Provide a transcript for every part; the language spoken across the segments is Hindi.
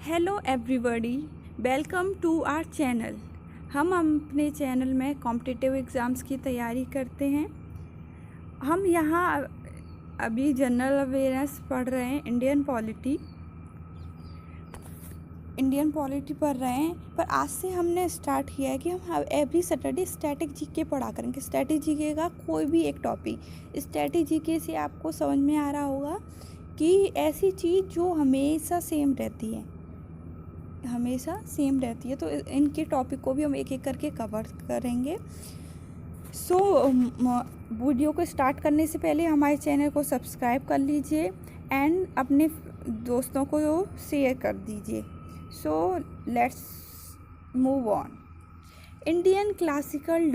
Hello everybody, welcome to our channel. हम अपने चैनल में कॉम्पिटिटिव एग्ज़ाम्स की तैयारी करते हैं। हम यहाँ अभी जनरल अवेयरनेस पढ़ रहे हैं, इंडियन पॉलिटी पढ़ रहे हैं। पर आज से हमने स्टार्ट किया है कि हम एवरी सैटरडे स्टैटिक जीके पढ़ा करेंगे। स्टैटिक जीके का कोई भी एक टॉपिक, स्टैटिक जीके से आपको समझ में आ रहा होगा कि ऐसी चीज़ जो हमेशा सेम रहती है, तो इनके टॉपिक को भी हम एक एक करके कवर करेंगे। वीडियो को स्टार्ट करने से पहले हमारे चैनल को सब्सक्राइब कर लीजिए एंड अपने दोस्तों को शेयर कर दीजिए। So let's move on. Indian classical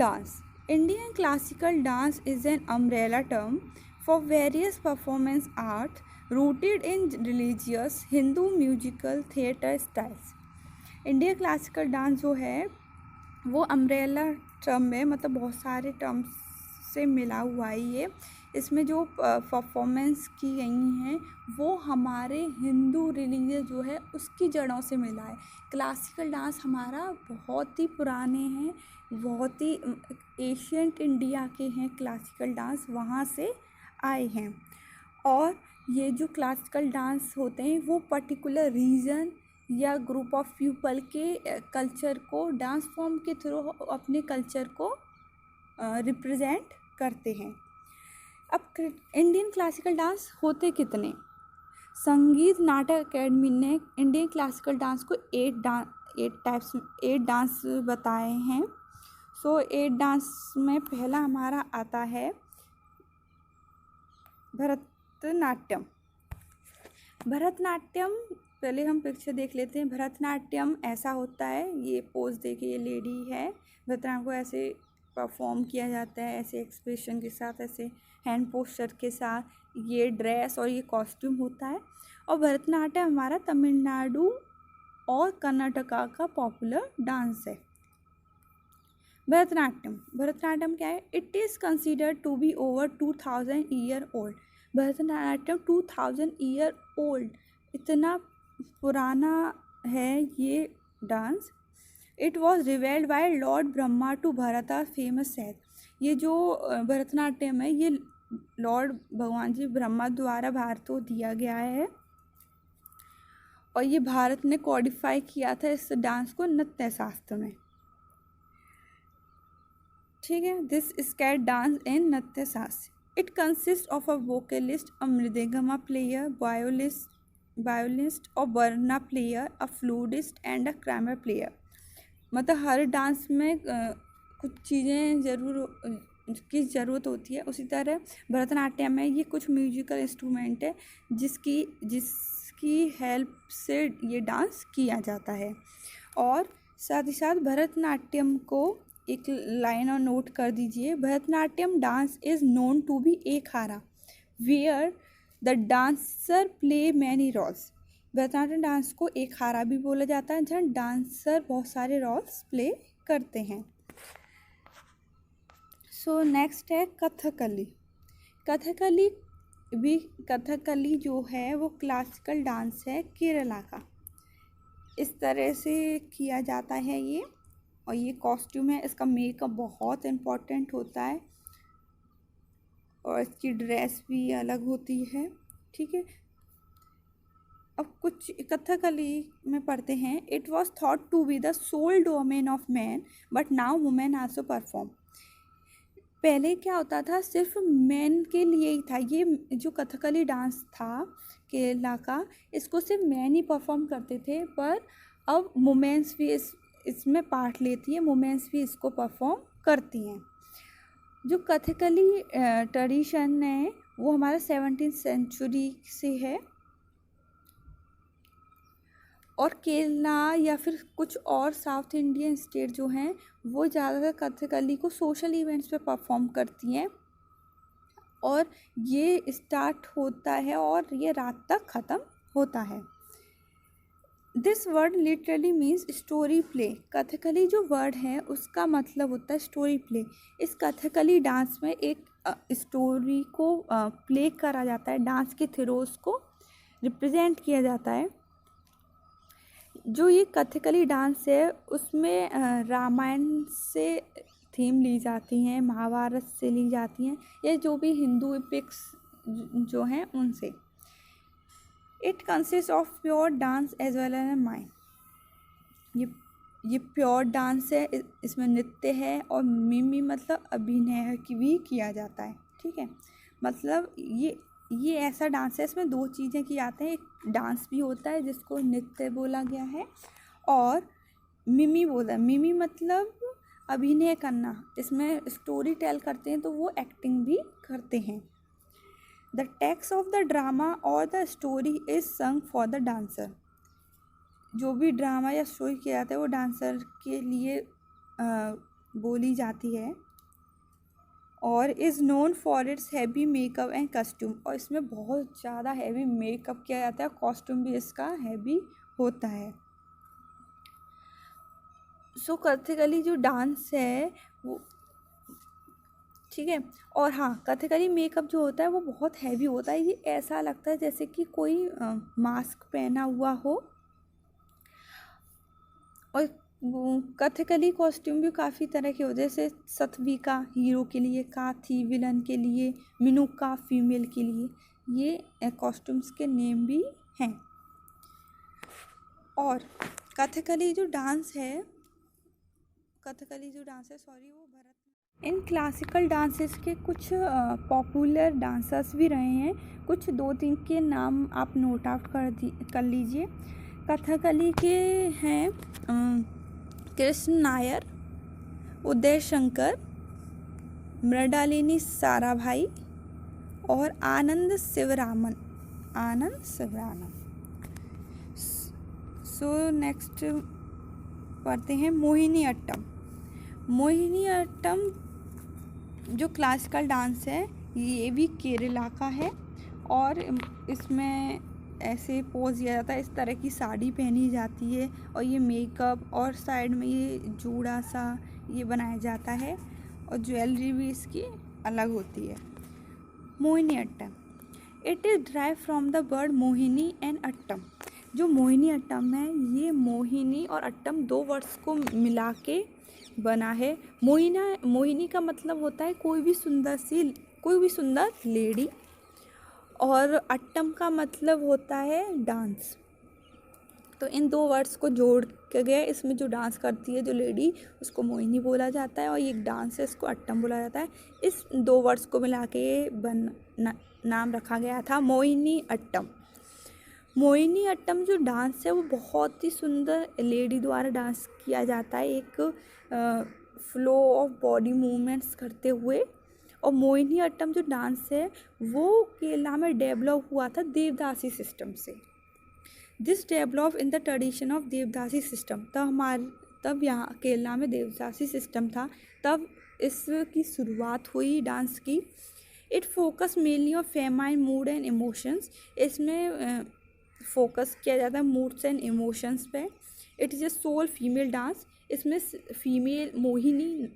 dance is an umbrella term for various performance art rooted in religious Hindu musical theatre styles। Indian classical dance जो है वो अम्ब्रेला टर्म है, मतलब बहुत सारे टर्म्स से मिला हुआ है ये। इसमें जो परफॉर्मेंस की गई हैं वो हमारे हिंदू रिलीजन जो है उसकी जड़ों से मिला है। क्लासिकल डांस हमारा बहुत ही पुराने हैं, बहुत ही एशियंट इंडिया के हैं। क्लासिकल डांस वहाँ से आए हैं और ये जो क्लासिकल डांस होते हैं वो पर्टिकुलर रीजन या ग्रुप ऑफ पीपल के कल्चर को डांस फॉर्म के थ्रू अपने कल्चर को रिप्रेजेंट करते हैं। अब इंडियन क्लासिकल डांस होते कितने? संगीत नाटक एकेडमी ने इंडियन क्लासिकल डांस को 8 डांस बताए हैं। 8 डांस में पहला हमारा आता है भरतनाट्यम। पहले हम पिक्चर देख लेते हैं। भरतनाट्यम ऐसा होता है, ये पोज देखिए, ये लेडी है। भरतनाट्यम को ऐसे परफॉर्म किया जाता है, ऐसे एक्सप्रेशन के साथ, ऐसे हैंड पोस्चर के साथ। ये ड्रेस और ये कॉस्ट्यूम होता है। और भरतनाट्यम हमारा तमिलनाडु और कर्नाटका का पॉपुलर डांस है। भरतनाट्यम क्या है? It is considered to be over 2000 year old. Bharatanatyam 2000 year old, इतना पुराना है ये dance. It was revealed by lord Brahma to Bharata famous sage. ये जो भरतनाट्यम है ये लॉर्ड भगवान जी ब्रह्मा द्वारा भारत को दिया गया है और ये भारत ने कॉडिफाई किया था इस डांस को नृत्य शास्त्र में। ठीक है, दिस स्केट डांस इन नृत्य शास्त्र। It consists of a vocalist, a mridangama player, violinist और varna player, a flutist and a kramer player। मतलब हर डांस में कुछ चीज़ें की ज़रूरत होती है। उसी तरह भरतनाट्यम में ये कुछ म्यूजिकल इंस्ट्रूमेंट है जिसकी हेल्प से ये डांस किया जाता है। और साथ ही साथ भरतनाट्यम को एक लाइन और नोट कर दीजिए। Bharatanatyam dance is known to be Ekahara where the dancer play many roles. Bharatanatyam dance को एकहारा भी बोला जाता है जहाँ डांसर बहुत सारे रोल्स प्ले करते हैं। नेक्स्ट है कथकली जो है वो क्लासिकल डांस है केरला का। इस तरह से किया जाता है ये। और ये कॉस्ट्यूम है, इसका मेकअप बहुत इम्पोर्टेंट होता है और इसकी ड्रेस भी अलग होती है। ठीक है, अब कुछ कथकली में पढ़ते हैं। It was thought to be the sole domain of man but now women also perform. पहले क्या होता था, सिर्फ मैन के लिए ही था ये जो कथकली डांस था केरला का, इसको सिर्फ मैन ही परफॉर्म करते थे। पर अब वुमेन्स भी इसमें पार्ट लेती है, वुमेन्स भी इसको परफॉर्म करती हैं। जो कथकली ट्रेडिशन है वो हमारा 17th सेंचुरी से है और केरला या फिर कुछ और साउथ इंडियन स्टेट जो हैं वो ज़्यादातर कथकली को सोशल इवेंट्स पे परफॉर्म करती हैं और ये स्टार्ट होता है और ये रात तक ख़त्म होता है। This word literally means story play. Kathakali जो वर्ड है उसका मतलब होता है स्टोरी प्ले। इस कथकली डांस में एक स्टोरी को प्ले करा जाता है, डांस के थ्रू उसको रिप्रेजेंट किया जाता है। जो ये कथकली डांस है उसमें रामायण से थीम ली जाती हैं, महाभारत से ली जाती हैं, या जो भी हिंदू एपिक्स जो हैं उनसे। It consist of pure dance as well as mime. ये प्योर डांस है, इसमें नृत्य है और मिमी मतलब अभिनय की भी किया जाता है। ठीक है, मतलब ये ऐसा डांस है, इसमें दो चीज़ें की जाती हैं। एक डांस भी होता है जिसको नृत्य बोला गया है, और मिमी बोला, मिमी मतलब अभिनय करना। इसमें स्टोरी टेल करते हैं तो वो एक्टिंग भी करते हैं। The text of the drama और the story is sung for the dancer. जो भी ड्रामा या स्टोरी किया जाता है वो डांसर के लिए बोली जाती है। और is known for its heavy makeup and costume. और इसमें बहुत ज़्यादा हैवी मेकअप किया जाता है, कॉस्ट्यूम भी इसका हैवी होता है। सो कथकली जो डांस है वो, ठीक है, और हाँ, कथकली मेकअप जो होता है वो बहुत हैवी होता है। ये ऐसा लगता है जैसे कि कोई मास्क पहना हुआ हो। और कथकली कॉस्ट्यूम भी काफ़ी तरह के होते हैं, जैसे सतविका हीरो के लिए, काथी विलन के लिए, मिनुका फीमेल के लिए। ये कॉस्ट्यूम्स के नेम भी हैं। और कथकली जो डांस है सॉरी, वो भरत। इन क्लासिकल डांसेस के कुछ पॉपुलर डांसर्स भी रहे हैं। कुछ 2-3 के नाम आप नोट आउट कर लीजिए। कथकली के हैं कृष्ण नायर, उदय शंकर, मृणालिनी साराभाई और आनंद शिवरामन। सो नेक्स्ट पढ़ते हैं मोहिनी अट्टम। मोहिनी अट्टम जो क्लासिकल डांस है ये भी केरला का है, और इसमें ऐसे पोज दिया जाता है, इस तरह की साड़ी पहनी जाती है, और ये मेकअप और साइड में ये जूड़ा सा ये बनाया जाता है, और ज्वेलरी भी इसकी अलग होती है। Mohiniattam, it is derived from the word Mohini and attam. जो मोहिनी अट्टम है ये मोहिनी और अट्टम दो वर्ड्स को मिला के बना है। मोहिनी का मतलब होता है कोई भी सुंदर लेडी, और अट्टम का मतलब होता है डांस। तो इन दो वर्ड्स को जोड़ के गए, इसमें जो डांस करती है जो लेडी उसको मोहिनी बोला जाता है, और ये डांस है इसको अट्टम बोला जाता है। इस दो वर्ड्स को मिला के नाम रखा गया था मोहिनी अट्टम। मोहिनी अट्टम जो डांस है वो बहुत ही सुंदर लेडी द्वारा डांस किया जाता है, एक फ्लो ऑफ बॉडी मूवमेंट्स करते हुए। और मोहिनी अट्टम जो डांस है वो केरला में डेवलप हुआ था देवदासी सिस्टम से। This develop in the tradition of devadasi system. तब यहाँ केरला में देवदासी सिस्टम था, तब इसकी शुरुआत हुई डांस की। It focus mainly on feminine mood and emotions. इसमें फोकस किया जाता है मूड्स एंड इमोशंस पे। It is a sole female dance. इसमें फीमेल मोहिनी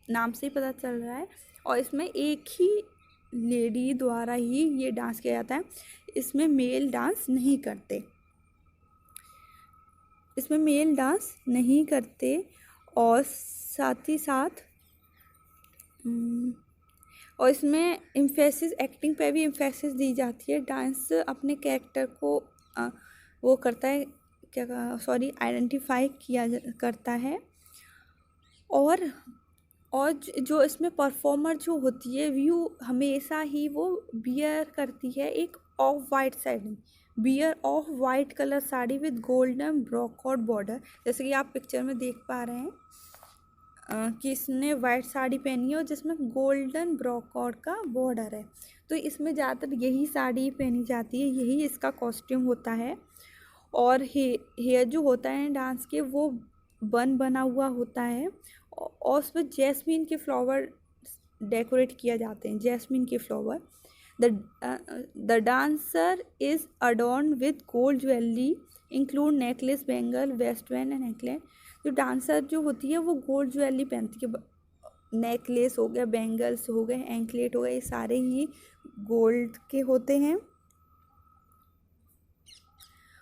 नाम से ही पता चल रहा है, और इसमें एक ही लेडी द्वारा ही ये डांस किया जाता है। इसमें मेल डांस नहीं करते, और साथ ही साथ और इसमें एम्फेसिस, एक्टिंग पे भी एम्फेसिस दी जाती है। डांस अपने कैरेक्टर को वो करता है, आइडेंटिफाई करता है। और जो इसमें परफॉर्मर जो होती है व्यू हमेशा ही वो बियर करती है एक off white sari, off white colour sari with golden brocade border. जैसे कि आप पिक्चर में देख पा रहे हैं कि इसने वाइट साड़ी पहनी है और जिसमें गोल्डन ब्रोकॉट का बॉर्डर है। तो इसमें ज़्यादातर यही साड़ी पहनी जाती है, यही इसका कॉस्ट्यूम होता है। और हेयर जो होता है डांस के वो बना हुआ होता है, और उसमें जैस्मीन के फ्लावर डेकोरेट किया जाते हैं, जैस्मीन के flower. The dancer is adorn with gold jewellery include necklace, bangle, waste band and anklet. जो डांसर जो होती है वो गोल्ड ज्वेलरी पहनती है, नेकलेस हो गया, बैंगल्स हो गए, एंकलेट हो गए, ये सारे ही गोल्ड के होते हैं।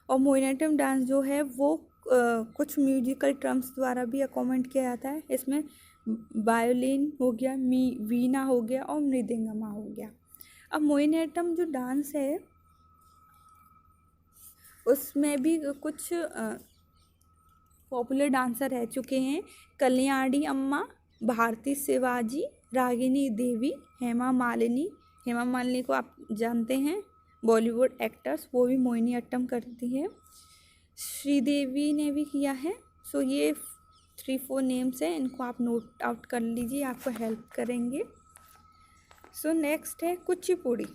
और मोहिनीअट्टम डांस जो है वो कुछ म्यूजिकल टर्म्स द्वारा भी अकोमेंट किया जाता है। इसमें वायोलिन हो गया, वीणा हो गया और मृदंगमा हो गया। अब मोहिनीअट्टम जो डांस है उसमें भी कुछ पॉपुलर डांसर रह चुके हैं। कल्याणी अम्मा, भारती शिवाजी, रागिनी देवी, हेमा मालिनी। हेमा मालिनी को आप जानते हैं, बॉलीवुड एक्टर्स, वो भी मोहिनीअट्टम करती है। श्रीदेवी ने भी किया है। सो ये 3-4 नेम्स हैं, इनको आप नोट आउट कर लीजिए, आपको हेल्प करेंगे। सो नेक्स्ट है कुचिपुड़ी।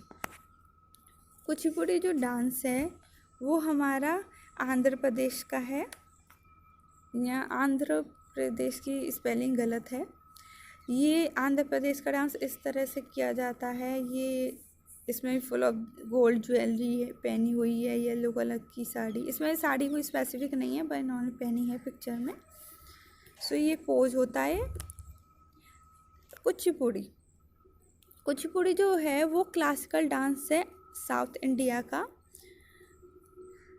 कुचिपुड़ी जो डांस है वो हमारा आंध्र प्रदेश का है। यहाँ आंध्र प्रदेश की स्पेलिंग गलत है। ये आंध्र प्रदेश का डांस इस तरह से किया जाता है। ये इसमें फुल ऑफ गोल्ड ज्वेलरी है, पहनी हुई है, येलो कलर की साड़ी। इसमें साड़ी कोई स्पेसिफिक नहीं है, पर इन्होंने पहनी है पिक्चर में। सो ये पोज होता है कुचिपुड़ी। कुचिपुड़ी जो है वो क्लासिकल डांस है साउथ इंडिया का,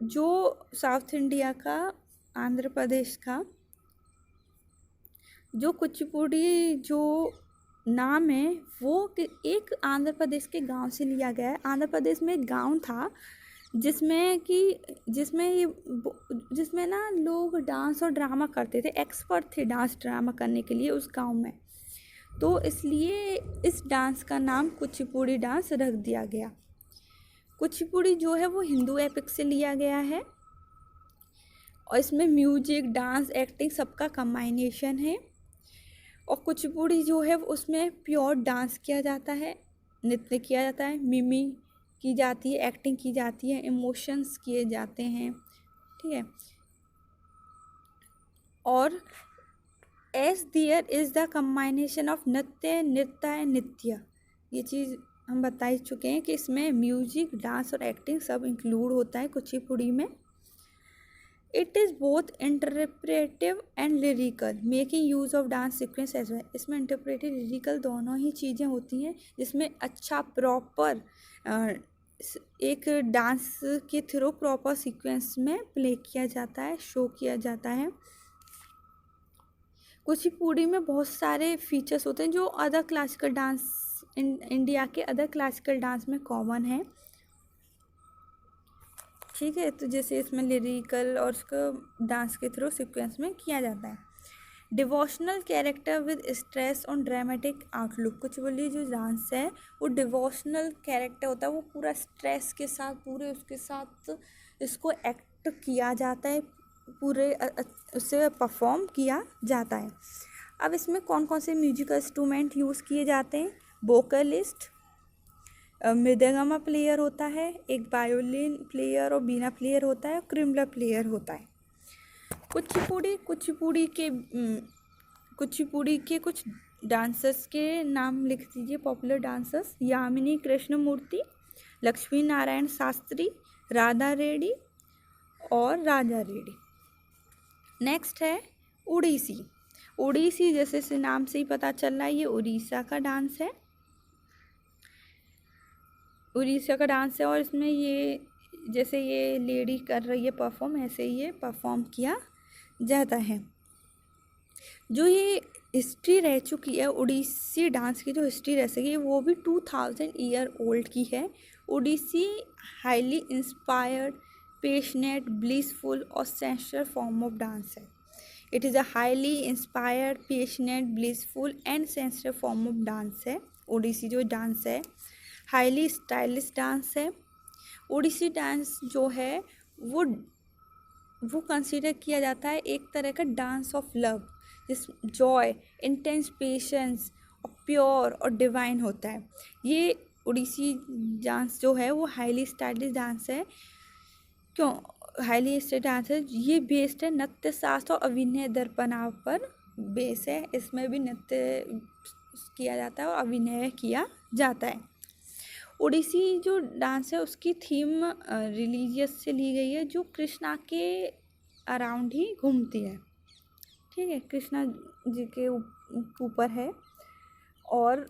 जो साउथ इंडिया का आंध्र प्रदेश का। जो कुचिपुड़ी जो नाम है वो एक आंध्र प्रदेश के गांव से लिया गया है। आंध्र प्रदेश में एक गांव था जिसमें ना लोग डांस और ड्रामा करते थे, एक्सपर्ट थे डांस ड्रामा करने के लिए उस गांव में। तो इसलिए इस डांस का नाम कुचिपुड़ी डांस रख दिया गया। कुचिपुड़ी जो है वो हिंदू एपिक से लिया गया है और इसमें म्यूजिक, डांस, एक्टिंग सबका कम्बाइनेशन है। और कुचिपुड़ी जो है उसमें प्योर डांस किया जाता है, नृत्य किया जाता है, मिमी की जाती है, एक्टिंग की जाती है, इमोशंस किए जाते हैं, ठीक है। और as there is the combination of nritya, nritya, ये चीज़ हम बता ही चुके हैं कि इसमें म्यूजिक, डांस और एक्टिंग सब इंक्लूड होता है कुचिपुड़ी में। It is both interpretive and lyrical, making use of dance sequence as well. इसमें इंटरप्रेटिव, लिरिकल दोनों ही चीज़ें होती हैं, जिसमें अच्छा प्रॉपर एक डांस के थ्रू प्रॉपर सीक्वेंस में प्ले किया जाता है, शो किया जाता है। कुचिपुड़ी में बहुत सारे फीचर्स होते हैं जो अदर क्लासिकल डांस इंडिया के अदर क्लासिकल डांस में कॉमन है, ठीक है। तो जैसे इसमें लिरिकल और उसको डांस के थ्रू सीक्वेंस में किया जाता है। Devotional character with stress on dramatic outlook. Kuchipudi जो डांस है वो डिवोशनल कैरेक्टर होता है, वो पूरा स्ट्रेस के साथ, पूरे उसके साथ इसको एक्ट किया जाता है, पूरे उससे परफॉर्म किया जाता है। अब इसमें कौन कौन से म्यूजिकल इंस्ट्रूमेंट यूज़ किए जाते हैं? वोकलिस्ट, मृदंगमा प्लेयर होता है, एक वायोलिन प्लेयर और बीना प्लेयर होता है, क्रिम्बला प्लेयर होता है। कुचिपुड़ी के कुछ डांसर्स के नाम लिख दीजिए, पॉपुलर डांसर्स। यामिनी कृष्णमूर्ति, लक्ष्मी नारायण शास्त्री, राधा रेड्डी और राजा रेड्डी। नेक्स्ट है उड़ीसी। उड़ीसी जैसे से नाम से ही पता चल रहा है, ये उड़ीसा का डांस है, उड़ीसा का डांस है। और इसमें ये जैसे ये लेडी कर रही है परफॉर्म, ऐसे ही ये परफॉर्म किया जाता है। जो ये हिस्ट्री रह चुकी है उड़ीसी डांस की, जो हिस्ट्री रह सकी वो भी 2000 ईयर ओल्ड की है। Odissi highly inspired, passionate, blissful और सेंसुअल फॉर्म ऑफ डांस है। It is a highly inspired, passionate, blissful and sensual form of dance है। उड़ीसी जो डांस है हाईली स्टाइलिश डांस है। उड़ीसी डांस जो है वो कंसीडर किया जाता है एक तरह का डांस ऑफ लव, जिस जॉय, इंटेंस पेशेंस और प्योर और डिवाइन होता है। ये उड़ीसी डांस जो है वो हाईली स्टाइलिश डांस है। क्यों हाईली स्टाइलिश डांस है? ये बेस्ड है नृत्य शास्त्र और अभिनय दर्पणा पर बेस है। इसमें भी नृत्य किया जाता है और अभिनय किया जाता है। उड़ीसी जो डांस है उसकी थीम रिलीजियस से ली गई है, जो कृष्णा के अराउंड ही घूमती है, ठीक है, कृष्णा जी के ऊपर है। और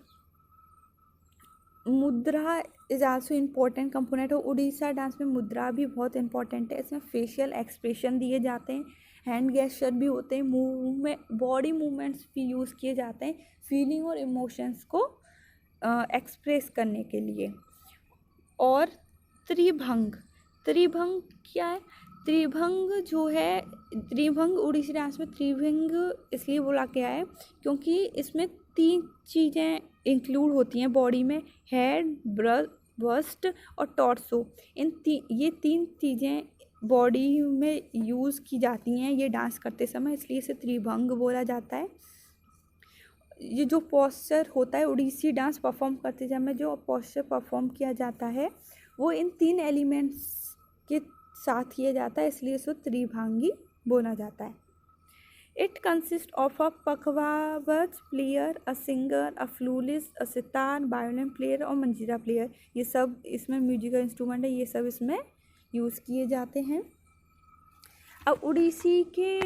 मुद्रा इज आल्सो इम्पोर्टेंट कंपोनेंट हो। उड़ीसा डांस में मुद्रा भी बहुत इंपॉर्टेंट है। इसमें फेशियल एक्सप्रेशन दिए जाते हैं, हैंड गेस्चर भी होते हैं, मूवमेंट, बॉडी मूवमेंट्स भी यूज़ किए जाते हैं फीलिंग और इमोशंस को एक्सप्रेस करने के लिए। और त्रिभंग, त्रिभंग क्या है? त्रिभंग जो है, त्रिभंग उड़ीसी डांस में त्रिभंग इसलिए बोला गया है क्योंकि इसमें 3 चीज़ें इंक्लूड होती हैं बॉडी में, हेड, बस्ट और टॉर्सो। ये 3 चीज़ें बॉडी में यूज़ की जाती हैं ये डांस करते समय, इसलिए इसे त्रिभंग बोला जाता है। ये जो पोस्चर होता है उड़ीसी डांस परफॉर्म करते समय, जो पोस्चर परफॉर्म किया जाता है वो इन 3 एलिमेंट्स के साथ किया जाता है, इसलिए इसको त्रिभंगी बोला जाता है। It consist of a pakhawaj player, a singer, a flutist, a sitar, violin player और मंजीरा प्लेयर। ये सब इसमें म्यूजिकल इंस्ट्रूमेंट है, ये सब इसमें यूज़ किए जाते हैं। अब उड़ीसी के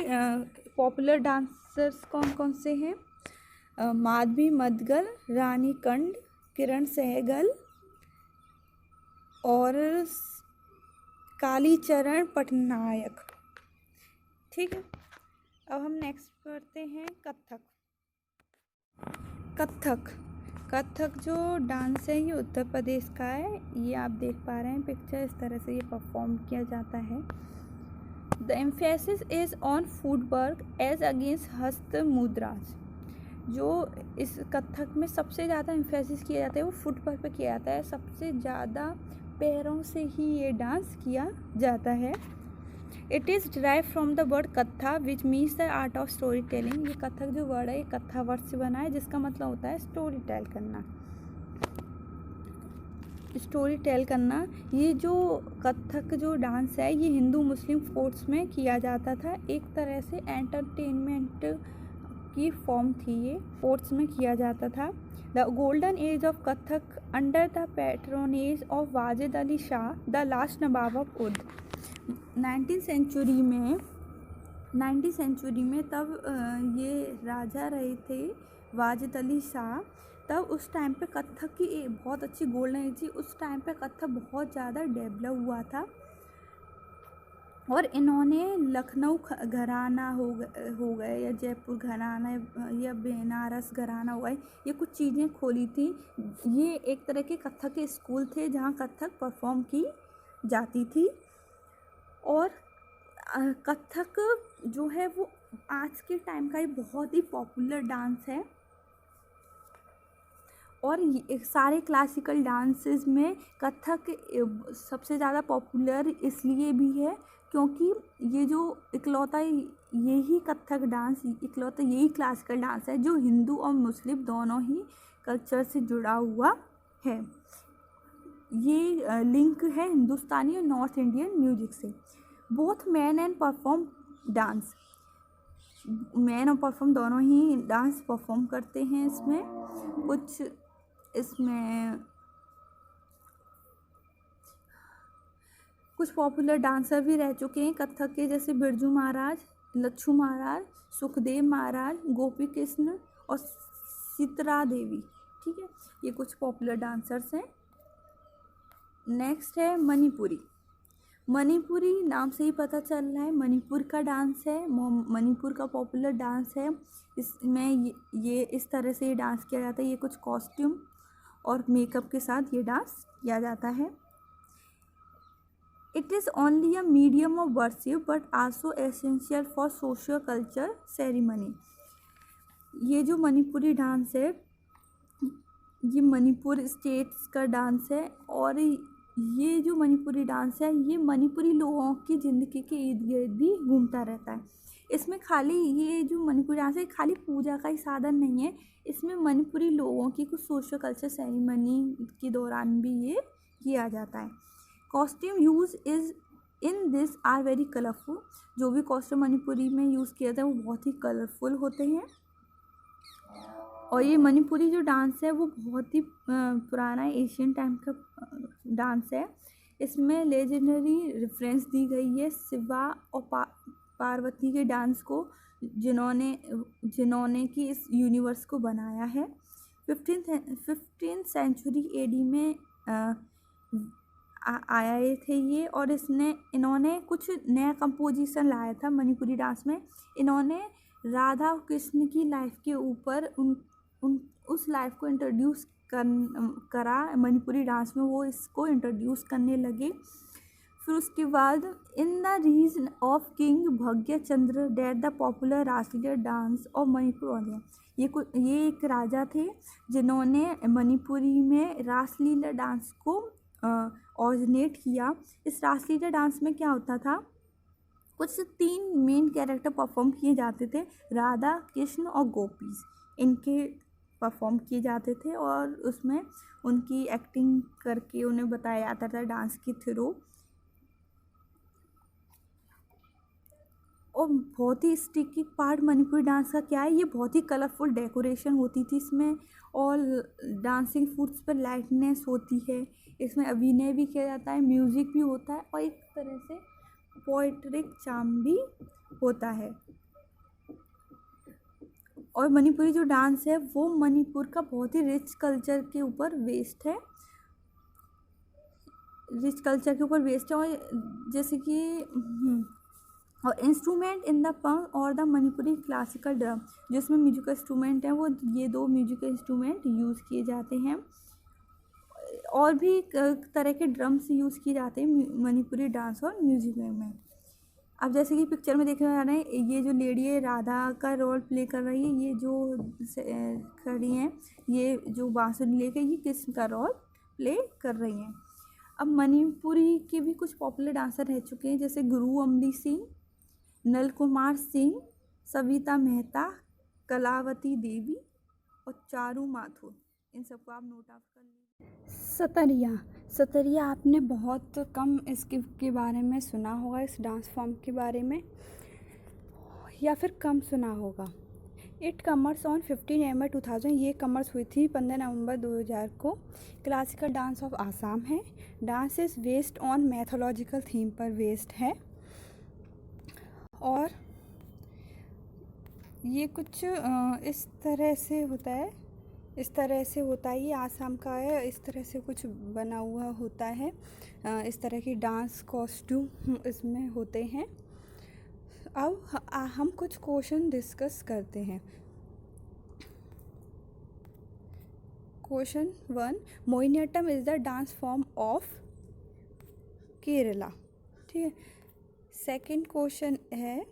पॉपुलर डांसर्स कौन कौन से हैं? माधवी मदगल, रानी कंड, किरण सहगल और कालीचरण पटनायक। ठीक है, अब हम नेक्स्ट पढ़ते हैं कथक। कथक, कथक जो डांस है ये उत्तर प्रदेश का है। ये आप देख पा रहे हैं पिक्चर, इस तरह से ये परफॉर्म किया जाता है। The emphasis is on footwork as against hasta mudras. जो इस कथक में सबसे ज़्यादा एम्फेसिस किया जाता है वो फुटवर्क पे किया जाता है, सबसे ज़्यादा पैरों से ही ये डांस किया जाता है। It is derive from the word katha which means the art of story telling. ये कथक जो वर्ड है ये कथा वर्ड से बना है जिसका मतलब होता है स्टोरी टेल करना। स्टोरी टेल करना। ये जो कथक जो डांस है ये हिंदू मुस्लिम कोर्ट्स में किया जाता था, एक तरह से एंटरटेनमेंट की फॉर्म थी, ये कोर्ट्स में किया जाता था। The golden age of Kathak under the patronage of Wajid Ali Shah, the last nawab of Oudh. 19th century में तब ये राजा रहे थे वाजिद अली शाह। तब उस टाइम पे कथक की एक बहुत अच्छी गोल्डन एज थी, उस टाइम पे कथक बहुत ज़्यादा डेवलप हुआ था और इन्होंने लखनऊ घराना हो गए या जयपुर घराना या बनारस घराना हो गए, ये कुछ चीज़ें खोली थी। ये एक तरह के कथक के स्कूल थे जहाँ कथक परफॉर्म की जाती थी। और कथक जो है वो आज के टाइम का एक बहुत ही पॉपुलर डांस है और सारे क्लासिकल डांसेस में कथक सबसे ज़्यादा पॉपुलर इसलिए भी है क्योंकि ये जो इकलौता यही कथक डांस, इकलौता यही क्लासिकल डांस है जो हिंदू और मुस्लिम दोनों ही कल्चर से जुड़ा हुआ है। ये लिंक है हिंदुस्तानी और नॉर्थ इंडियन म्यूजिक से। Both man and perform dance, man और परफॉर्म दोनों ही डांस परफॉर्म करते हैं। इसमें कुछ पॉपुलर डांसर भी रह चुके हैं कथक के, जैसे बिरजू महाराज, लच्छू महाराज, सुखदेव महाराज, गोपी कृष्ण और सीतरा देवी। ठीक है, ये कुछ पॉपुलर डांसर्स हैं। नेक्स्ट है मणिपुरी। मणिपुरी नाम से ही पता चल रहा है मणिपुर का डांस है, मणिपुर का पॉपुलर डांस है। इसमें ये इस तरह से ये डांस किया जाता है, ये कुछ कॉस्ट्यूम और मेकअप के साथ ये डांस किया जाता है। It is only a medium of worship but also essential for socio culture ceremony. ये जो मणिपुरी डांस है ये मणिपुर स्टेट्स का डांस है और ये जो मणिपुरी डांस है ये मणिपुरी लोगों की ज़िंदगी के इर्द गिर्द ही घूमता रहता है। इसमें खाली ये जो मणिपुरी डांस है खाली पूजा का ही साधन नहीं है, इसमें मणिपुरी लोगों की कुछ सोशल कल्चर सेरेमनी के दौरान भी ये किया जाता है। Costume use is in this are very colourful. जो भी कॉस्ट्यूम मणिपुरी में यूज़ किया जाता है वो बहुत ही कलरफुल होते हैं। और ये मणिपुरी जो डांस है वो बहुत ही पुराना एशियन टाइम का डांस है। इसमें लेजेंडरी रेफरेंस दी गई है शिवा और पार्वती के डांस को, जिन्होंने कि इस यूनिवर्स को बनाया है। 15th सेंचुरी AD में आए थे ये, और इन्होंने कुछ नया कंपोजिशन लाया था मणिपुरी डांस में। इन्होंने राधा कृष्ण की लाइफ के ऊपर उस लाइफ को इंट्रोड्यूस करा मणिपुरी डांस में, वो इसको इंट्रोड्यूस करने लगे। फिर उसके बाद in the reign of king Bhagya Chandra that the popular Raslila dance of Manipur हो गया। ये एक राजा थे जिन्होंने मणिपुरी में रासलीला डांस को ऑरिजिनेट किया। इस रासलीला डांस में क्या होता था, कुछ 3 मेन कैरेक्टर परफॉर्म किए जाते थे, राधा कृष्ण और गोपीज, इनके परफॉर्म किए जाते थे और उसमें उनकी एक्टिंग करके उन्हें बताया जाता था डांस के थ्रू। और बहुत ही स्टिकी पार्ट मणिपुरी डांस का क्या है, ये बहुत ही कलरफुल डेकोरेशन होती थी इसमें, और डांसिंग फूड्स पर लाइटनेस होती है। इसमें अभिनय भी किया जाता है, म्यूज़िक भी होता है, और एक तरह से पोएट्रिक चार्म भी होता है। और मणिपुरी जो डांस है वो मणिपुर का बहुत ही रिच कल्चर के ऊपर बेस्ड है, और जैसे कि और इंस्ट्रूमेंट इन द पंग और द मणिपुरी क्लासिकल ड्रम, जिसमें म्यूजिकल इंस्ट्रूमेंट हैं वो ये 2 म्यूजिकल इंस्ट्रूमेंट यूज़ किए जाते हैं। और भी तरह के ड्रम्स यूज़ किए जाते हैं मणिपुरी डांस और म्यूजिक में। अब जैसे कि पिक्चर में देखने जा रहे हैं, ये जो लेडी है राधा का रोल प्ले कर रही है, ये जो खड़ी हैं, ये जो बांसुरी लेकर ये कृष्ण का रोल प्ले कर रही हैं। अब मणिपुरी के भी कुछ पॉपुलर डांसर रह चुके हैं, जैसे गुरु अमरी सिंह, नल कुमार सिंह, सविता मेहता, कलावती देवी और चारू माथुर, इन सबको आप नोट आउट कर लीजिए। सतरिया आपने बहुत कम इसके बारे में सुना होगा, इस डांस फॉर्म के बारे में, या फिर कम सुना होगा। इट कमर्स ऑन 15 नवंबर 2000, ये कमर्स हुई थी 15 नवंबर 2000 को। क्लासिकल डांस ऑफ आसाम है। Dance is based on mythological theme पर बेस्ड है, और ये कुछ इस तरह से होता है, ये आसाम का है, इस तरह से कुछ बना हुआ होता है, इस तरह की डांस कॉस्ट्यूम इसमें होते हैं। अब हम कुछ क्वेश्चन डिस्कस करते हैं। Question 1, Mohiniyattam is the dance form of Kerala, ठीक है। सेकेंड क्वेश्चन है,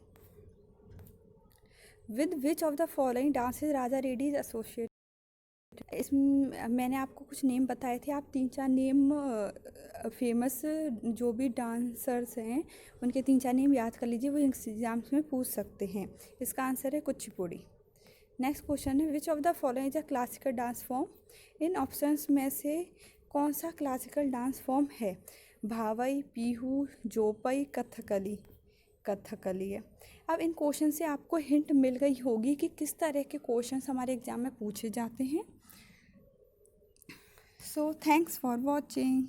with which of the following dances Raja Reddy is associated. मैंने आपको कुछ नेम बताए थे, आप 3-4 नेम फेमस जो भी डांसर्स हैं उनके 3-4 नेम याद कर लीजिए, वो एग्जाम्स में पूछ सकते हैं। इसका आंसर है कुचिपुड़ी। नेक्स्ट क्वेश्चन है, which of the following is a classical dance form. In options में से कौन सा क्लासिकल डांस फॉर्म है। भावई, पीहू, जोपई, कथकली है। अब इन क्वेश्चन से आपको हिंट मिल गई होगी कि किस तरह के क्वेश्चंस हमारे एग्जाम में पूछे जाते हैं। So thanks for watching.